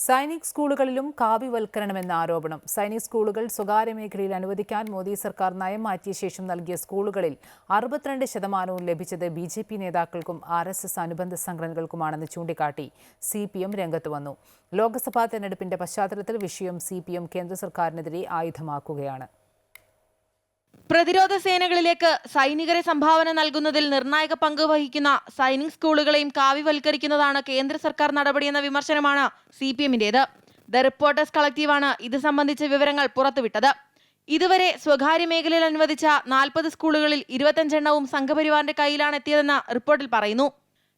സൈനിക് സ്കൂളുകളിലും കാവ്യവൽക്കരണമെന്ന ആരോപണം. സൈനിക് സ്കൂളുകൾ സ്വകാര്യ മേഖലയിൽ അനുവദിക്കാൻ മോദി സർക്കാർ നയം മാറ്റിയ ശേഷം നൽകിയ സ്കൂളുകളിൽ 62% ലഭിച്ചത് BJP നേതാക്കൾക്കും RSS അനുബന്ധ സംഘടനകൾക്കുമാണെന്ന് ചൂണ്ടിക്കാട്ടി CPM രംഗത്ത് വന്നു. ലോക്സഭാ തെരഞ്ഞെടുപ്പിന്റെ പശ്ചാത്തലത്തിൽ വിഷയം CPM കേന്ദ്ര സർക്കാരിനെതിരെ ആയുധമാക്കുകയാണ്. പ്രതിരോധ സേനകളിലേക്ക് സൈനികരെ സംഭാവന നൽകുന്നതിൽ നിർണായക പങ്ക് വഹിക്കുന്ന സൈനിക് സ്കൂളുകളെയും കാവ്യവൽക്കരിക്കുന്നതാണ് കേന്ദ്ര സർക്കാർ നടപടിയെന്ന വിമർശനമാണ് CPMന്റേത്. ദ റിപ്പോർട്ടേഴ്സ് കളക്റ്റീവാണ് ഇത് സംബന്ധിച്ച വിവരങ്ങൾ പുറത്തുവിട്ടത്. ഇതുവരെ സ്വകാര്യ മേഖലയിൽ അനുവദിച്ച 40 സ്കൂളുകളിൽ 25 സംഘപരിവാറിന്റെ കയ്യിലാണ് എത്തിയതെന്ന് റിപ്പോർട്ടിൽ പറയുന്നു.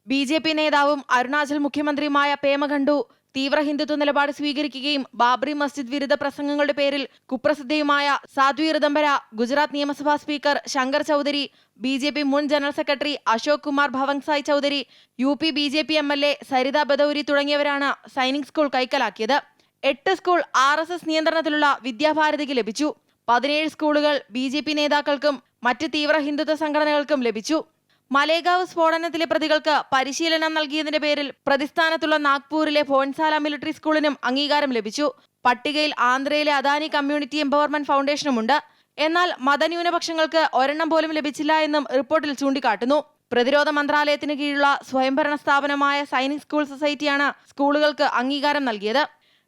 BJP നേതാവും അരുണാചൽ മുഖ്യമന്ത്രിയുമായ പേമ ഖണ്ഡു തീവ്ര ഹിന്ദുത്വ നിലപാട് സ്വീകരിക്കുകയും ബാബറി മസ്ജിദ് വിരുദ്ധ പ്രസംഗങ്ങളുടെ പേരിൽ കുപ്രസിദ്ധയുമായ സാധ്വി ഋതംബര, ഗുജറാത്ത് നിയമസഭാ സ്പീക്കർ ശങ്കർ ചൌധരി, BJP മുൻ general secretary Ashok Kumar Bhavansai Chaudhary, UP BJP MLA Sarita Bhadauri തുടങ്ങിയവരാണ് സൈനിക് സ്കൂൾ കൈക്കലാക്കിയത്. 8 സ്കൂൾ RSS നിയന്ത്രണത്തിലുള്ള വിദ്യാഭാരതിക്ക് ലഭിച്ചു. 17 സ്കൂളുകൾ BJP നേതാക്കൾക്കും മറ്റ് തീവ്ര ഹിന്ദുത്വ സംഘടനകൾക്കും ലഭിച്ചു. മലേഗാവ് സ്ഫോടനത്തിലെ പ്രതികൾക്ക് പരിശീലനം നൽകിയതിന്റെ പേരിൽ പ്രതിസ്ഥാനത്തുള്ള നാഗ്പൂരിലെ ഭോൺസാല മിലിറ്ററി സ്കൂളിനും അംഗീകാരം ലഭിച്ചു. പട്ടികയിൽ ആന്ധ്രയിലെ അദാനി കമ്മ്യൂണിറ്റി എംപവർമെന്റ് ഫൗണ്ടേഷനുമുണ്ട്. എന്നാൽ മതന്യൂനപക്ഷങ്ങൾക്ക് ഒരെണ്ണം പോലും ലഭിച്ചില്ല എന്നും റിപ്പോർട്ടിൽ ചൂണ്ടിക്കാട്ടുന്നു. പ്രതിരോധ മന്ത്രാലയത്തിന് കീഴിലുള്ള സ്വയംഭരണ സ്ഥാപനമായ സൈനിക് സ്കൂൾ സൊസൈറ്റിയാണ് സ്കൂളുകൾക്ക് അംഗീകാരം നൽകിയത്.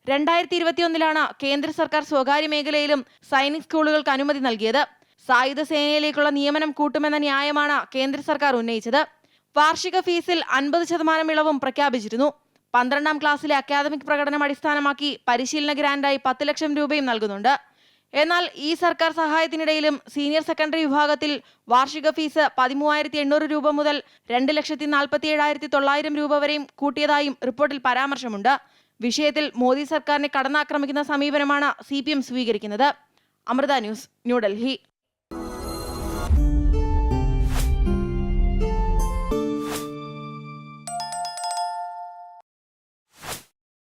2021 കേന്ദ്ര സർക്കാർ സ്വകാര്യ മേഖലയിലും സൈനിക് സ്കൂളുകൾക്ക് അനുമതി നൽകിയത്. സായുധ സേനയിലേക്കുള്ള നിയമനം കൂട്ടുമെന്ന ന്യായമാണ് കേന്ദ്ര സർക്കാർ ഉന്നയിച്ചത്. വാർഷിക ഫീസിൽ 50% ഇളവും പ്രഖ്യാപിച്ചിരുന്നു. 12ാം ക്ലാസ്സിലെ അക്കാദമിക് പ്രകടനം അടിസ്ഥാനമാക്കി പരിശീലന ഗ്രാന്റായി 10 ലക്ഷം രൂപയും നൽകുന്നുണ്ട്. എന്നാൽ ഈ സർക്കാർ സഹായത്തിനിടയിലും സീനിയർ സെക്കൻഡറി വിഭാഗത്തിൽ വാർഷിക ഫീസ് 13,800 രൂപ മുതൽ 2,47,900 രൂപ വരെയും കൂട്ടിയതായും റിപ്പോർട്ടിൽ പരാമർശമുണ്ട്. വിഷയത്തിൽ മോദി സർക്കാരിനെ കടന്നാക്രമിക്കുന്ന സമീപനമാണ് CPM സ്വീകരിക്കുന്നത്. അമൃത ന്യൂസ്, ന്യൂഡൽഹി.